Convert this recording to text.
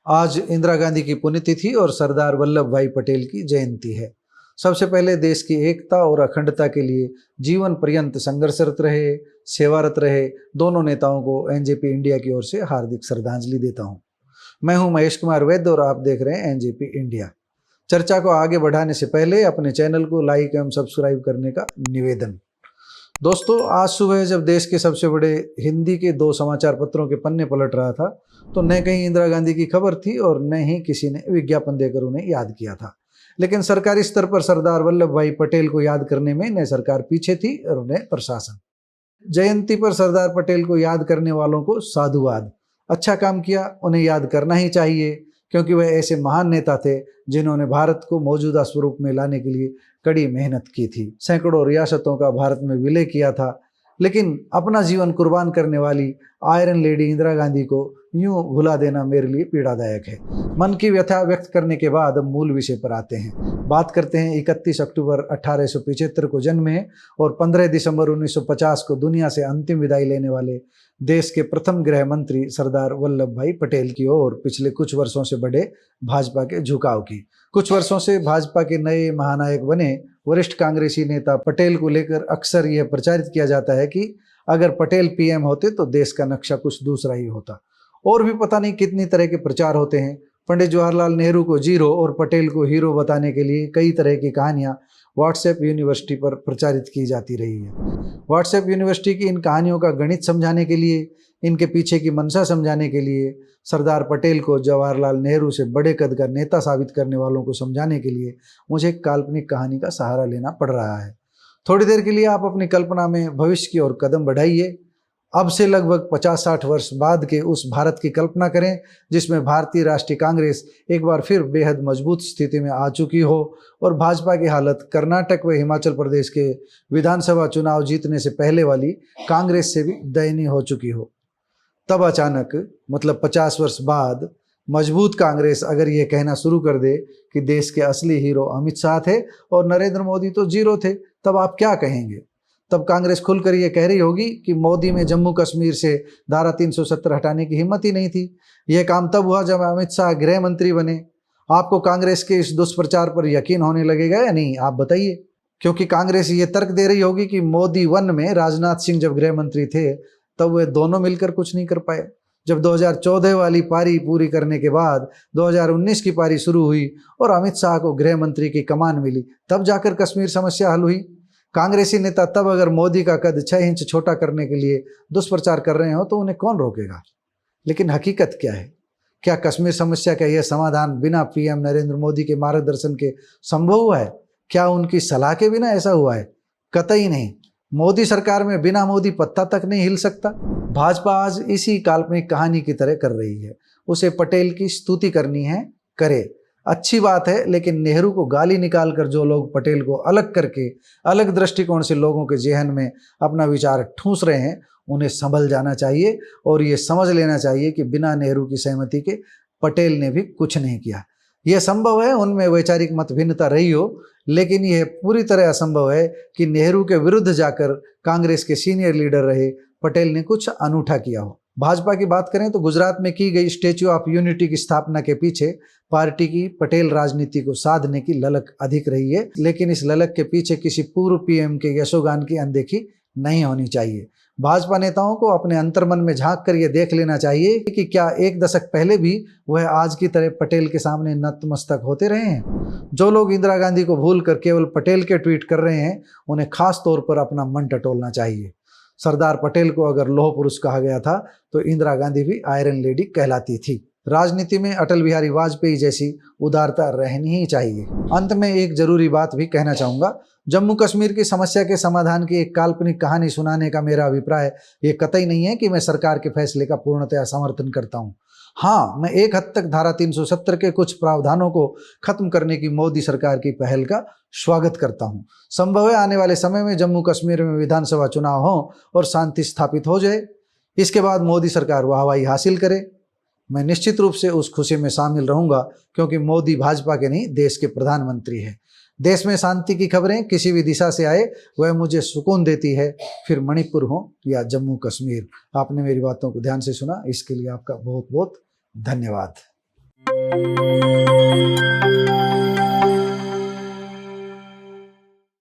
आज इंदिरा गांधी की पुण्यतिथि और सरदार वल्लभ भाई पटेल की जयंती है। सबसे पहले देश की एकता और अखंडता के लिए जीवन पर्यंत संघर्षरत रहे, सेवारत रहे दोनों नेताओं को एनजेपी इंडिया की ओर से हार्दिक श्रद्धांजलि देता हूं। मैं हूं महेश कुमार वैद्य और आप देख रहे हैं एनजेपी इंडिया। चर्चा को आगे बढ़ाने से पहले अपने चैनल को लाइक एवं सब्सक्राइब करने का निवेदन। दोस्तों, आज सुबह जब देश के सबसे बड़े हिंदी के 2 समाचार पत्रों के पन्ने पलट रहा था तो न कहीं इंदिरा गांधी की खबर थी और न ही किसी ने विज्ञापन देकर उन्हें याद किया था। लेकिन सरकारी स्तर पर सरदार वल्लभ भाई पटेल को याद करने में न सरकार पीछे थी और न प्रशासन। जयंती पर सरदार पटेल को याद करने वालों को साधुवाद। अच्छा काम किया, उन्हें याद करना ही चाहिए, क्योंकि वह ऐसे महान नेता थे जिन्होंने भारत को मौजूदा स्वरूप में लाने के लिए कड़ी मेहनत की थी। सैकड़ों रियासतों का भारत में विलय किया था, लेकिन अपना जीवन कुर्बान करने वाली आयरन लेडी इंदिरा गांधी को यूं भुला देना मेरे लिए पीड़ादायक है। मन की व्यथा व्यक्त करने के बाद अब मूल विषय पर आते हैं। बात करते हैं 31 अक्टूबर 1875 को जन्मे और 15 दिसंबर 1950 को दुनिया से अंतिम विदाई लेने वाले देश के प्रथम गृह मंत्री सरदार वल्लभ भाई पटेल की ओर पिछले कुछ वर्षों से बढ़े भाजपा के झुकाव की। कुछ वर्षों से भाजपा के नए महानायक बने वरिष्ठ कांग्रेसी नेता पटेल को लेकर अक्सर यह प्रचारित किया जाता है कि अगर पटेल पीएम होते तो देश का नक्शा कुछ दूसरा ही होता। और भी पता नहीं कितनी तरह के प्रचार होते हैं। पंडित जवाहरलाल नेहरू को जीरो और पटेल को हीरो बताने के लिए कई तरह की कहानियां व्हाट्सएप यूनिवर्सिटी पर प्रचारित की जाती रही है। व्हाट्सएप यूनिवर्सिटी की इन कहानियों का गणित समझाने के लिए, इनके पीछे की मंशा समझाने के लिए, सरदार पटेल को जवाहरलाल नेहरू से बड़े कद का नेता साबित करने वालों को समझाने के लिए मुझे एक काल्पनिक कहानी का सहारा लेना पड़ रहा है। थोड़ी देर के लिए आप अपनी कल्पना में भविष्य की ओर कदम बढ़ाइए। अब से लगभग 50-60 वर्ष बाद के उस भारत की कल्पना करें जिसमें भारतीय राष्ट्रीय कांग्रेस एक बार फिर बेहद मजबूत स्थिति में आ चुकी हो और भाजपा की हालत कर्नाटक व हिमाचल प्रदेश के विधानसभा चुनाव जीतने से पहले वाली कांग्रेस से भी दयनीय हो चुकी हो। तब अचानक, मतलब 50 वर्ष बाद, मजबूत कांग्रेस अगर ये कहना शुरू कर दे कि देश के असली हीरो अमित शाह थे और नरेंद्र मोदी तो जीरो थे, तब आप क्या कहेंगे? तब कांग्रेस खुलकर ये कह रही होगी कि मोदी में जम्मू कश्मीर से धारा 370 हटाने की हिम्मत ही नहीं थी। यह काम तब हुआ जब अमित शाह गृह मंत्री बने। आपको कांग्रेस के इस दुष्प्रचार पर यकीन होने लगेगा या नहीं, आप बताइए? क्योंकि कांग्रेस ये तर्क दे रही होगी कि मोदी 1 में राजनाथ सिंह जब गृह मंत्री थे तब वे दोनों मिलकर कुछ नहीं कर पाए। जब 2014 वाली पारी पूरी करने के बाद 2019 की पारी शुरू हुई और अमित शाह को गृह मंत्री की कमान मिली, तब जाकर कश्मीर समस्या हल हुई। कांग्रेसी नेता तब अगर मोदी का कद 6 इंच छोटा करने के लिए दुष्प्रचार कर रहे हो तो उन्हें कौन रोकेगा? लेकिन हकीकत क्या है? क्या कश्मीर समस्या का यह समाधान बिना पीएम नरेंद्र मोदी के मार्गदर्शन के संभव हुआ है? क्या उनकी सलाह के बिना ऐसा हुआ है? कतई नहीं। मोदी सरकार में बिना मोदी पत्ता तक नहीं हिल सकता। भाजपा आज इसी काल्पनिक कहानी की तरह कर रही है। उसे पटेल की स्तुति करनी है, करे, अच्छी बात है, लेकिन नेहरू को गाली निकालकर जो लोग पटेल को अलग करके अलग दृष्टिकोण से लोगों के जेहन में अपना विचार ठूंस रहे हैं, उन्हें संभल जाना चाहिए और ये समझ लेना चाहिए कि बिना नेहरू की सहमति के पटेल ने भी कुछ नहीं किया। यह संभव है उनमें वैचारिक मत भिन्नता रही हो, लेकिन यह पूरी तरह असंभव है कि नेहरू के विरुद्ध जाकर कांग्रेस के सीनियर लीडर रहे पटेल ने कुछ अनूठा किया हो। भाजपा की बात करें तो गुजरात में की गई स्टैच्यू ऑफ यूनिटी की स्थापना के पीछे पार्टी की पटेल राजनीति को साधने की ललक अधिक रही है, लेकिन इस ललक के पीछे किसी पूर्व पीएम के यशोगान की अनदेखी नहीं होनी चाहिए। भाजपा नेताओं को अपने अंतर्मन में झांक कर यह देख लेना चाहिए कि क्या 1 दशक पहले भी वह आज की तरह पटेल के सामने नतमस्तक होते रहे हैं। जो लोग इंदिरा गांधी को भूलकर केवल पटेल के ट्वीट कर रहे हैं, उन्हें खास तौर पर अपना मन टटोलना चाहिए। सरदार पटेल को अगर लौह पुरुष कहा गया था तो इंदिरा गांधी भी आयरन लेडी कहलाती थी। राजनीति में अटल बिहारी वाजपेयी जैसी उदारता रहनी ही चाहिए। अंत में एक जरूरी बात भी कहना चाहूँगा। जम्मू कश्मीर की समस्या के समाधान की एक काल्पनिक कहानी सुनाने का मेरा अभिप्राय ये कतई नहीं है कि मैं सरकार के फैसले का पूर्णतया समर्थन करता हूँ। हाँ, मैं एक हद तक धारा 370 के कुछ प्रावधानों को खत्म करने की मोदी सरकार की पहल का स्वागत करता हूँ। संभव है आने वाले समय में जम्मू कश्मीर में विधानसभा चुनाव हो और शांति स्थापित हो जाए। इसके बाद मोदी सरकार वाहवाही हासिल करे। मैं निश्चित रूप से उस खुशी में शामिल रहूंगा, क्योंकि मोदी भाजपा के नहीं, देश के प्रधानमंत्री हैं। देश में शांति की खबरें किसी भी दिशा से आए वह मुझे सुकून देती है, फिर मणिपुर हो या जम्मू कश्मीर। आपने मेरी बातों को ध्यान से सुना, इसके लिए आपका बहुत बहुत धन्यवाद।